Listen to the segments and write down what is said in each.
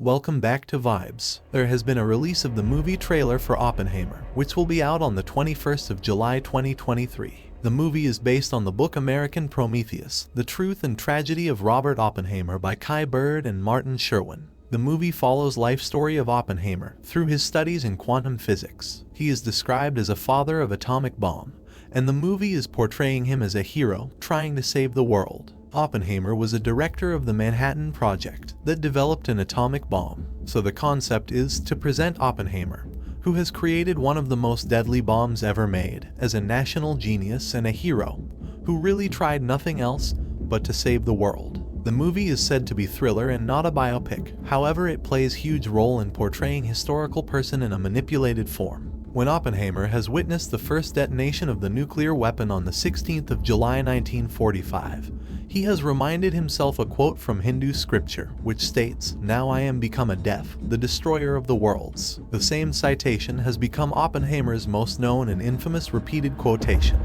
welcome back to Vibes. There has been a release of the movie trailer for Oppenheimer, which will be out on the 21st of July 2023. The movie is based on the book American Prometheus, The Truth and Tragedy of Robert Oppenheimer by Kai Bird and Martin Sherwin. The movie follows life story of Oppenheimer through his studies in quantum physics. He is described as a father of atomic bomb, and the movie is portraying him as a hero trying to save the world. Oppenheimer was a director of the Manhattan Project that developed an atomic bomb. So the concept is to present Oppenheimer, who has created one of the most deadly bombs ever made, as a national genius and a hero who really tried nothing else but to save the world. The movie is said to be thriller and not a biopic. However, it plays a huge role in portraying historical person in a manipulated form. When Oppenheimer has witnessed the first detonation of the nuclear weapon on the 16th of July 1945, he has reminded himself a quote from Hindu scripture, which states, "Now I am become a death, the destroyer of the worlds." The same citation has become Oppenheimer's most known and infamous repeated quotation.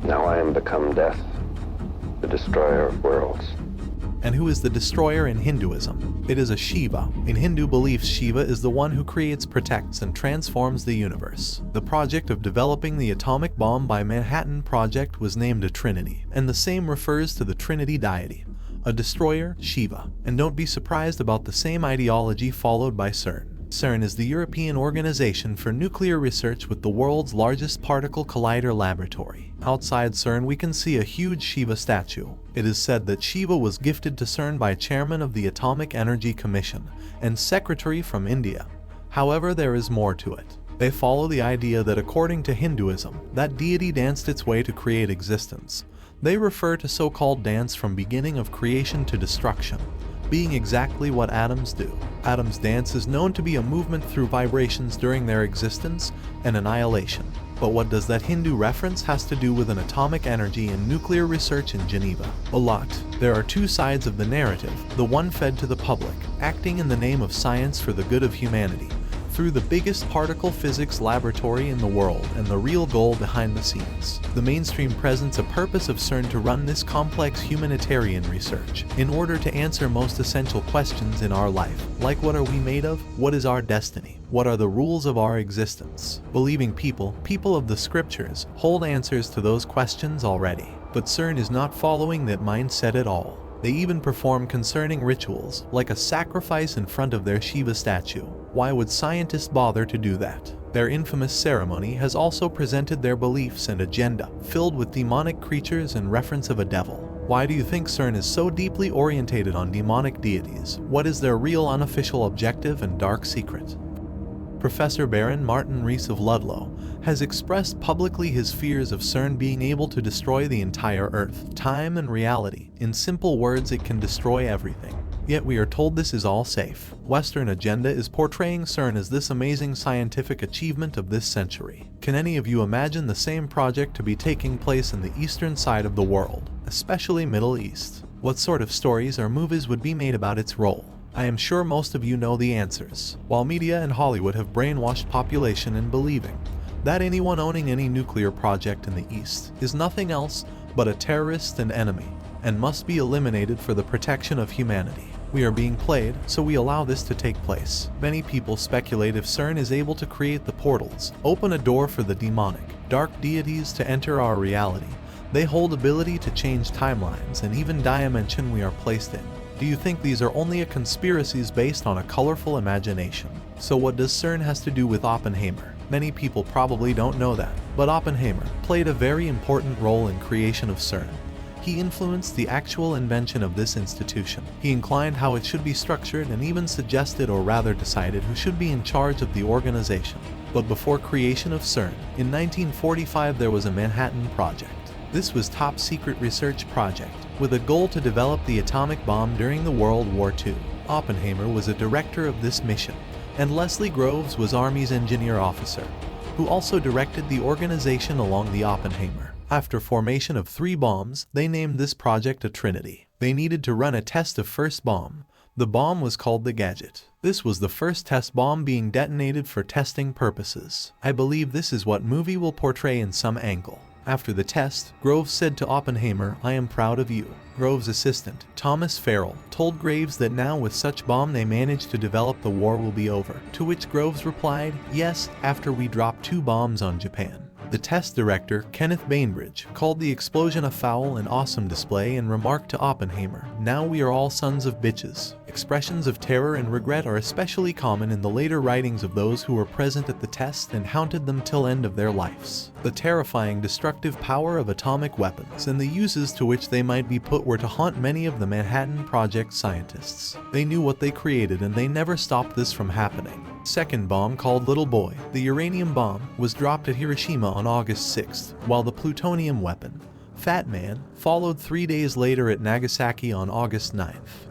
Now I am become death, the destroyer of worlds. And who is the destroyer in Hinduism? It is a Shiva. In Hindu beliefs, Shiva is the one who creates, protects, and transforms the universe. The project of developing the atomic bomb by Manhattan Project was named a Trinity, and the same refers to the Trinity deity, a destroyer, Shiva. And don't be surprised about the same ideology followed by CERN. CERN is the European Organization for Nuclear Research with the world's largest particle collider laboratory. Outside CERN we can see a huge Shiva statue. It is said that Shiva was gifted to CERN by chairman of the Atomic Energy Commission and secretary from India. However, there is more to it. They follow the idea that according to Hinduism, that deity danced its way to create existence. They refer to so-called dance from beginning of creation to destruction, being exactly what atoms do. Atoms' dance is known to be a movement through vibrations during their existence and annihilation. But what does that Hindu reference has to do with an atomic energy and nuclear research in Geneva? A lot. There are two sides of the narrative, the one fed to the public, acting in the name of science for the good of humanity, through the biggest particle physics laboratory in the world, and the real goal behind the scenes. The mainstream presents a purpose of CERN to run this complex humanitarian research in order to answer most essential questions in our life, like what are we made of, what is our destiny, what are the rules of our existence. Believing people of the scriptures, hold answers to those questions already. But CERN is not following that mindset at all. They even perform concerning rituals, like a sacrifice in front of their Shiva statue. Why would scientists bother to do that? Their infamous ceremony has also presented their beliefs and agenda, filled with demonic creatures and reference of a devil. Why do you think CERN is so deeply orientated on demonic deities? What is their real unofficial objective and dark secret? Professor Baron Martin Rees of Ludlow has expressed publicly his fears of CERN being able to destroy the entire Earth, time and reality. In simple words, it can destroy everything. Yet we are told this is all safe. Western agenda is portraying CERN as this amazing scientific achievement of this century. Can any of you imagine the same project to be taking place in the eastern side of the world, especially Middle East? What sort of stories or movies would be made about its role? I am sure most of you know the answers. While media and Hollywood have brainwashed population in believing that anyone owning any nuclear project in the East is nothing else but a terrorist and enemy, and must be eliminated for the protection of humanity. We are being played, so we allow this to take place. Many people speculate if CERN is able to create the portals, open a door for the demonic, dark deities to enter our reality. They hold ability to change timelines and even dimension we are placed in. Do you think these are only conspiracies based on a colorful imagination? So what does CERN has to do with Oppenheimer? Many people probably don't know that, but Oppenheimer played a very important role in creation of CERN. He influenced the actual invention of this institution. He inclined how it should be structured and even suggested, or rather decided, who should be in charge of the organization. But before creation of CERN, in 1945 there was a Manhattan Project. This was top secret research project with a goal to develop the atomic bomb during the World War II. Oppenheimer was a director of this mission, and Leslie Groves was Army's engineer officer, who also directed the organization along the Oppenheimer. After formation of 3 bombs, they named this project a Trinity. They needed to run a test of first bomb. The bomb was called the Gadget. This was the first test bomb being detonated for testing purposes. I believe this is what movie will portray in some angle. After the test, Groves said to Oppenheimer, "I am proud of you." Groves' assistant, Thomas Farrell, told Graves that now with such bomb they managed to develop, the war will be over. To which Groves replied, "Yes, after we drop 2 bombs on Japan." The test director, Kenneth Bainbridge, called the explosion a foul and awesome display and remarked to Oppenheimer, "Now we are all sons of bitches." Expressions of terror and regret are especially common in the later writings of those who were present at the test and haunted them till end of their lives. The terrifying destructive power of atomic weapons and the uses to which they might be put were to haunt many of the Manhattan Project scientists. They knew what they created and they never stopped this from happening. Second bomb, called Little Boy, the uranium bomb, was dropped at Hiroshima on August 6th, while the plutonium weapon, Fat Man, followed 3 days later at Nagasaki on August 9th.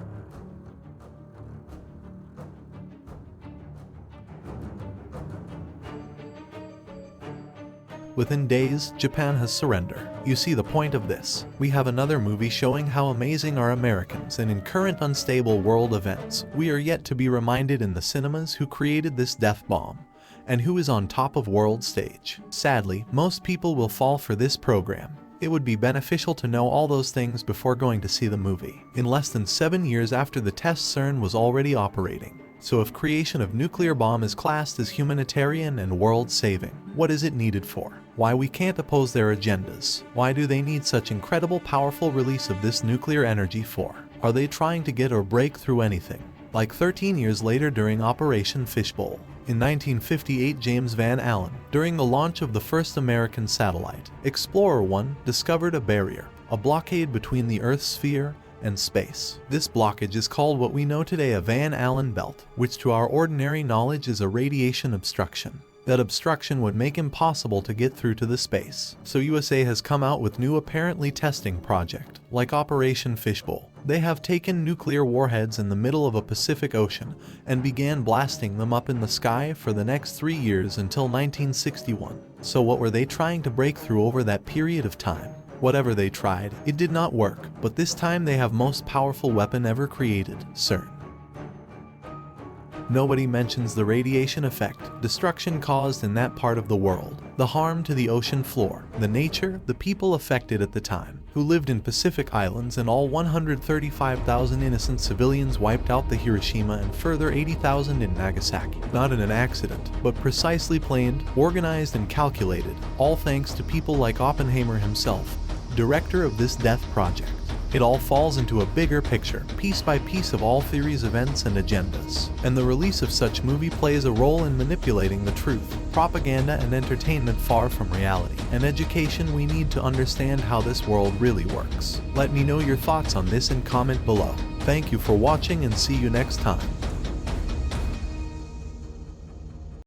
Within days, Japan has surrendered. You see the point of this. We have another movie showing how amazing are Americans, and in current unstable world events, we are yet to be reminded in the cinemas who created this death bomb, and who is on top of world stage. Sadly, most people will fall for this program. It would be beneficial to know all those things before going to see the movie. In less than 7 years after the test, CERN was already operating. So if creation of nuclear bomb is classed as humanitarian and world-saving, what is it needed for? Why we can't oppose their agendas? Why do they need such incredible powerful release of this nuclear energy for? Are they trying to get or break through anything? Like 13 years later during Operation Fishbowl. In 1958, James Van Allen, during the launch of the first American satellite, Explorer 1, discovered a barrier, a blockade between the Earth's sphere and space. This blockage is called what we know today a Van Allen belt, which to our ordinary knowledge is a radiation obstruction. That obstruction would make impossible to get through to the space. So USA has come out with new apparently testing project, like Operation Fishbowl. They have taken nuclear warheads in the middle of a Pacific Ocean and began blasting them up in the sky for the next 3 years until 1961. So what were they trying to break through over that period of time? Whatever they tried, it did not work, but this time they have most powerful weapon ever created, CERN. Nobody mentions the radiation effect, destruction caused in that part of the world, the harm to the ocean floor, the nature, the people affected at the time, who lived in Pacific Islands, and all 135,000 innocent civilians wiped out the Hiroshima and further 80,000 in Nagasaki. Not in an accident, but precisely planned, organized and calculated, all thanks to people like Oppenheimer himself, director of this death project. It all falls into a bigger picture, piece by piece of all theories, events, and agendas. And the release of such movie plays a role in manipulating the truth, propaganda and entertainment far from reality, and education we need to understand how this world really works. Let me know your thoughts on this and comment below. Thank you for watching and see you next time.